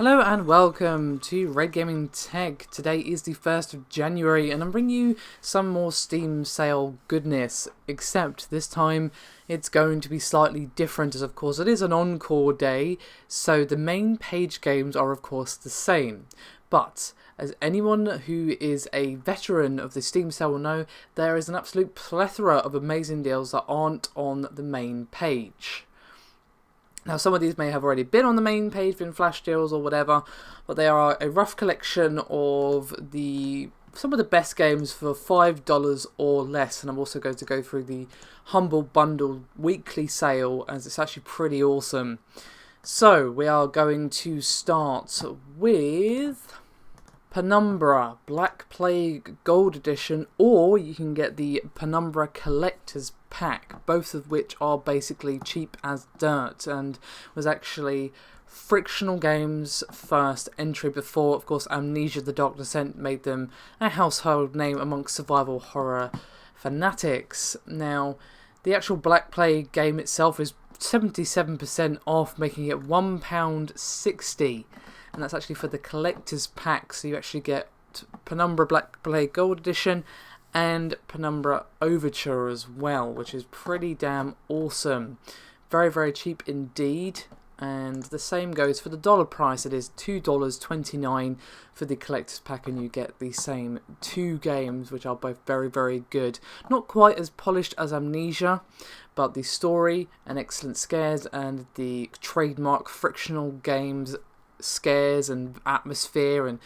Hello and welcome to Red Gaming Tech. Today is the 1st of January and I'm bringing you some more Steam sale goodness, except this time it's going to be slightly different as of course it is an encore day, so the main page games are of course the same. But as anyone who is a veteran of the Steam sale will know, there is an absolute plethora of amazing deals that aren't on the main page. Now, some of these may have already been on the main page, been flash deals or whatever, but they are a rough collection of some of the best games for $5 or less. And I'm also going to go through the Humble Bundle weekly sale, as it's actually pretty awesome. So, we are going to start with Penumbra Black Plague Gold Edition, or you can get the Penumbra Collector's Pack, both of which are basically cheap as dirt and was actually Frictional Games' first entry before, of course, Amnesia: The Dark Descent made them a household name amongst survival horror fanatics. Now, the actual Black Plague game itself is 77% off, making it £1.60. And that's actually for the collector's pack, so you actually get Penumbra Black Plague Gold Edition and Penumbra Overture as well, which is pretty damn awesome. Very, very cheap indeed. And the same goes for the dollar price. It is $2.29 for the collector's pack, and you get the same two games, which are both very, very good. Not quite as polished as Amnesia, but the story and excellent scares and the trademark Frictional Games scares and atmosphere and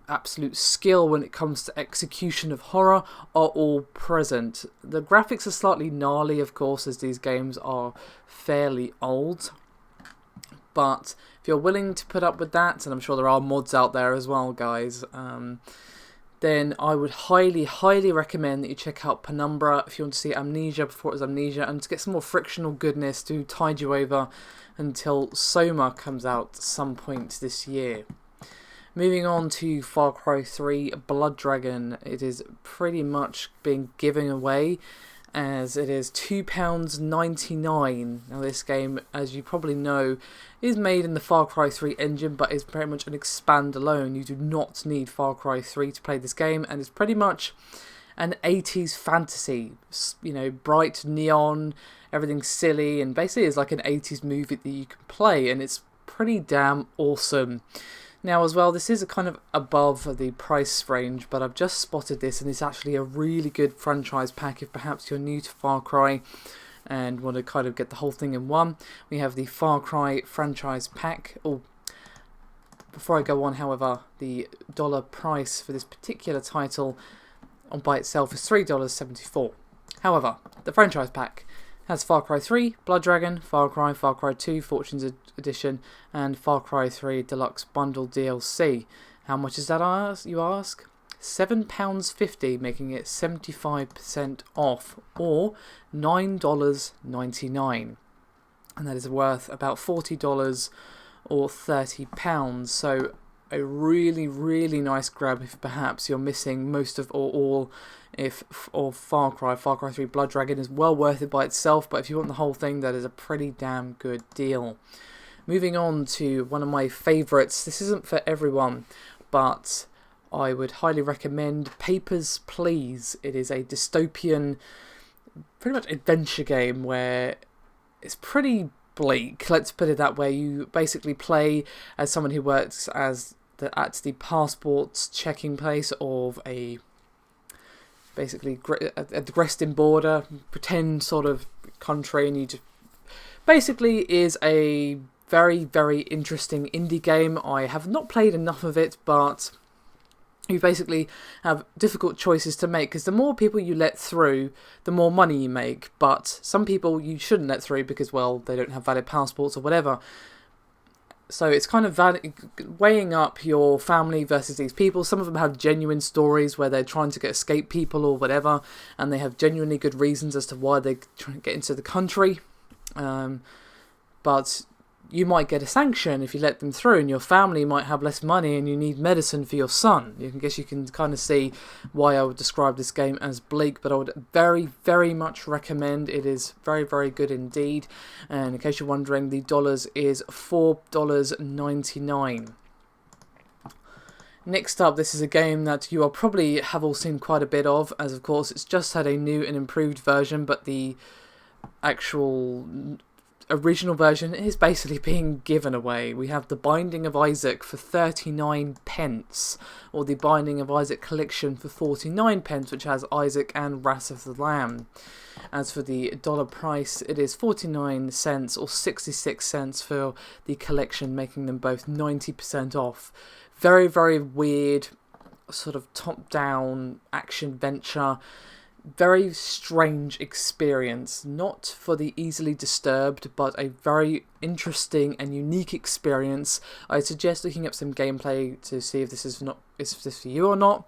absolute skill when it comes to execution of horror are all present. The graphics are slightly gnarly, of course, as these games are fairly old, but if you're willing to put up with that, and I'm sure there are mods out there as well, guys, then I would highly, highly recommend that you check out Penumbra if you want to see Amnesia before it was Amnesia, and to get some more frictional goodness to tide you over until Soma comes out some point this year. Moving on to Far Cry 3 Blood Dragon, it is pretty much being given away as it is £2.99. Now this game, as you probably know, is made in the Far Cry 3 engine, but is very much an expand alone. You do not need Far Cry 3 to play this game, and it's pretty much an 80s fantasy, you know, bright neon, everything's silly, and basically it's like an 80s movie that you can play, and it's pretty damn awesome. Now as well, this is a kind of above the price range, but I've just spotted this, and it's actually a really good franchise pack if perhaps you're new to Far Cry and want to kind of get the whole thing in one. We have the Far Cry franchise pack. Oh, before I go on, however, the dollar price for this particular title by itself is $3.74. However, the franchise pack has Far Cry 3, Blood Dragon, Far Cry 2, Fortunes Edition, and Far Cry 3 Deluxe Bundle DLC. How much is that, you ask? £7.50, making it 75% off, or $9.99. And that is worth about $40 or £30. So a really, really nice grab if perhaps you're missing most of or all of Far Cry 3 Blood Dragon is well worth it by itself, but if you want the whole thing, that is a pretty damn good deal. Moving on to one of my favourites. This isn't for everyone, but I would highly recommend Papers, Please. It is a dystopian, pretty much adventure game where it's pretty bleak, let's put it that way. You basically play as someone who works as at the passports checking place of a basically at the Grestin border, pretend sort of country, and you just basically is a very, very interesting indie game. I have not played enough of it, but you basically have difficult choices to make, because the more people you let through, the more money you make, but some people you shouldn't let through because, well, they don't have valid passports or whatever. So it's kind of weighing up your family versus these people. Some of them have genuine stories where they're trying to escape people or whatever, and they have genuinely good reasons as to why they're trying to get into the country. But you might get a sanction if you let them through, and your family might have less money and you need medicine for your son. I guess you can kind of see why I would describe this game as bleak, but I would very, very much recommend. It is very, very good indeed. And in case you're wondering, the dollars is $4.99. Next up, this is a game that you will probably have all seen quite a bit of, as of course it's just had a new and improved version, but the actual original version is basically being given away. We have The Binding of Isaac for 39 pence, or The Binding of Isaac Collection for 49 pence, which has Isaac and Wrath of the Lamb. As for the dollar price, it is 49 cents or 66 cents for the collection, making them both 90% off. Very, very weird, sort of top-down action venture. Very strange experience. Not for the easily disturbed, but a very interesting and unique experience. I suggest looking up some gameplay to see if this is for you or not.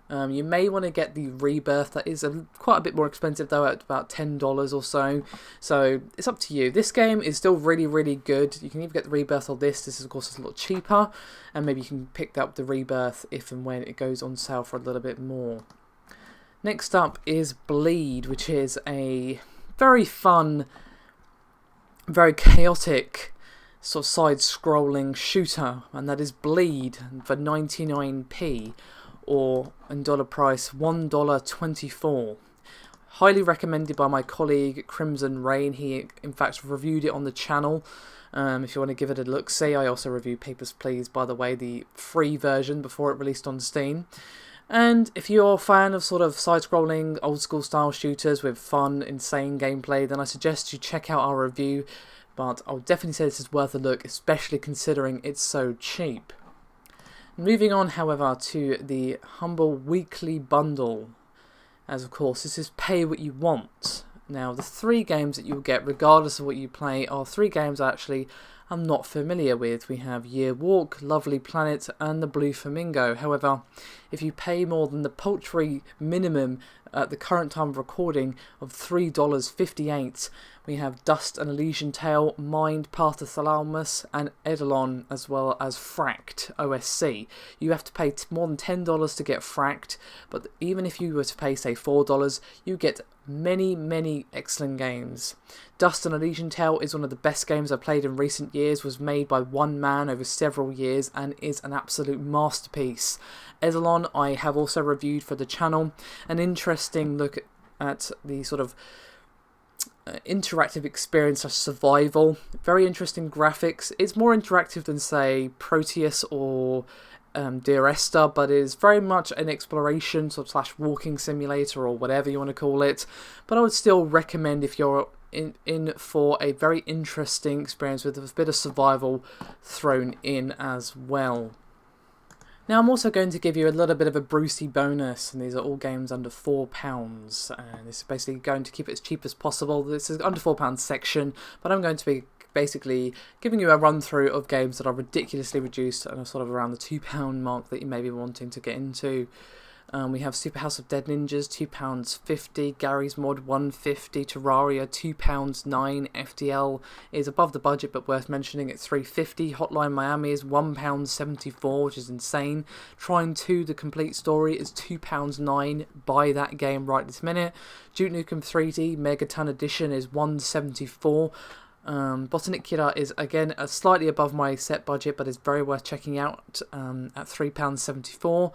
You may want to get the Rebirth. That is quite a bit more expensive though, at about $10 or so. So it's up to you. This game is still really, really good. You can either get the Rebirth or this. This is of course a lot cheaper, and maybe you can pick up the Rebirth if and when it goes on sale for a little bit more. Next up is Bleed, which is a very fun, very chaotic sort of side-scrolling shooter, and that is Bleed for 99p. Or in dollar price $1.24. Highly recommended by my colleague Crimson Rain. He in fact reviewed it on the channel. If you want to give it a look, see, I also reviewed Papers, Please, by the way, the free version before it released on Steam. And if you're a fan of sort of side-scrolling, old-school style shooters with fun, insane gameplay, then I suggest you check out our review. But I would definitely say this is worth a look, especially considering it's so cheap. Moving on, however, to the humble weekly bundle, as of course this is pay what you want. Now, the 3 games that you'll get, regardless of what you play, are 3 games actually I'm not familiar with. We have Year Walk, Lovely Planet, and The Blue Flamingo. However, if you pay more than the paltry minimum at the current time of recording of $3.58, we have Dust and Elysian Tale, Mind, Path of Thalamus, and Eidolon, as well as Fracked OSC. You have to pay more than $10 to get Fracked, but even if you were to pay, say, $4, you get many, many excellent games. Dust and Elysian Tale is one of the best games I've played in recent years, was made by one man over several years, and is an absolute masterpiece. Eidolon I have also reviewed for the channel. An interesting look at the sort of interactive experience of survival. Very interesting graphics. It's more interactive than, say, Proteus or Dear Esther, but is very much an exploration sort of / walking simulator, or whatever you want to call it. But I would still recommend, if you're in for a very interesting experience with a bit of survival thrown in as well. Now, I'm also going to give you a little bit of a Brucey bonus, and these are all games under £4, and this is basically going to keep it as cheap as possible. This is under £4 section, but I'm going to be basically giving you a run through of games that are ridiculously reduced and are sort of around the £2 mark that you may be wanting to get into. We have Super House of Dead Ninjas, £2.50, Gary's Mod £1.50, Terraria £2.9, FTL is above the budget but worth mentioning at £3.50, Hotline Miami is £1.74, which is insane. Trine 2, The Complete Story is £2.9, buy that game right this minute. Duke Nukem 3D Megaton Edition is £1.74. Botanicula is again slightly above my set budget, but is very worth checking out at £3.74.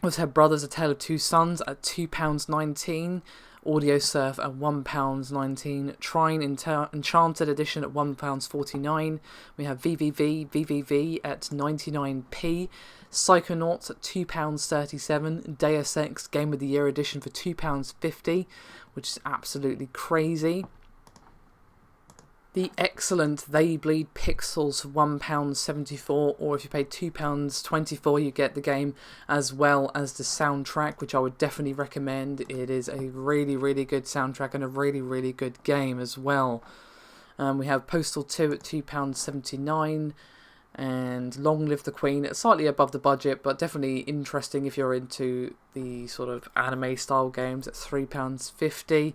We also have Brothers: A Tale of Two Sons at £2.19, Audio Surf at £1.19, Trine Enchanted Edition at £1.49. We have VVV at 99p, Psychonauts at £2.37, Deus Ex Game of the Year Edition for £2.50, which is absolutely crazy. The excellent They Bleed Pixels for £1.74, or if you pay £2.24 you get the game as well as the soundtrack, which I would definitely recommend. It is a really, really good soundtrack and a really, really good game as well. We have Postal 2 at £2.79, and Long Live the Queen at slightly above the budget, but definitely interesting if you're into the sort of anime style games at £3.50.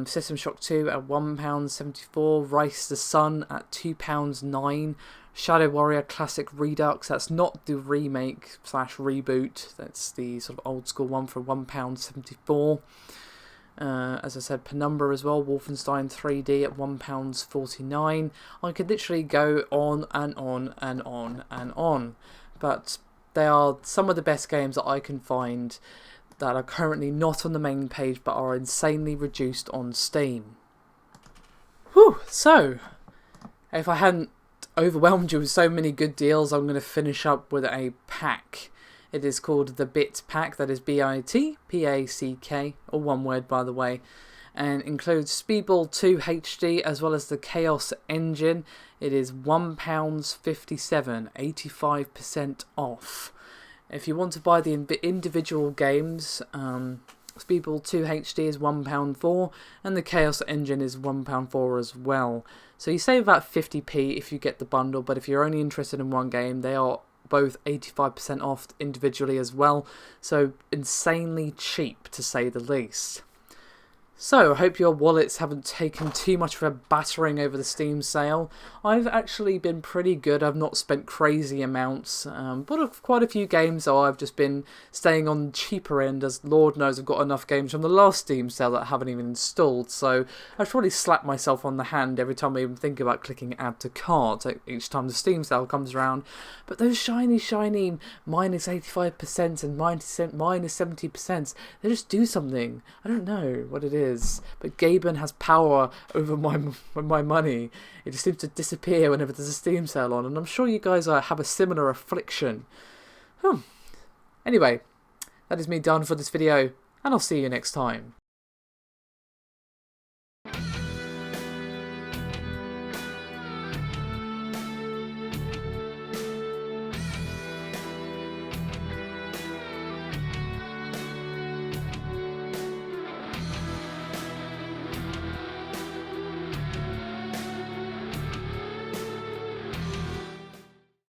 System Shock 2 at £1.74, Rise the Sun at £2.09, Shadow Warrior Classic Redux, that's not the remake / reboot, that's the sort of old school one, for £1.74. As I said, Penumbra as well, Wolfenstein 3D at £1.49. I could literally go on and on and on and on, but they are some of the best games that I can find that are currently not on the main page but are insanely reduced on Steam. Whew, so if I hadn't overwhelmed you with so many good deals, I'm going to finish up with a pack. It is called the Bit Pack, that is BITPACK, all one word by the way, and includes Speedball 2 HD as well as the Chaos Engine. It is £1.57, 85% off. If you want to buy the individual games, Speedball 2 HD is £1.04 and the Chaos Engine is £1.04 as well. So you save about 50p if you get the bundle, but if you're only interested in one game, they are both 85% off individually as well. So insanely cheap, to say the least. So, I hope your wallets haven't taken too much of a battering over the Steam sale. I've actually been pretty good. I've not spent crazy amounts, but quite a few games I've just been staying on the cheaper end, as Lord knows I've got enough games from the last Steam sale that I haven't even installed. So, I probably slap myself on the hand every time I even think about clicking add to cart each time the Steam sale comes around. But those shiny minus 85% and minus 70%, they just do something. I don't know what it is. But Gaben has power over my money. It just seems to disappear whenever there's a Steam sale on, and I'm sure you guys have a similar affliction. Anyway, that is me done for this video, and I'll see you next time.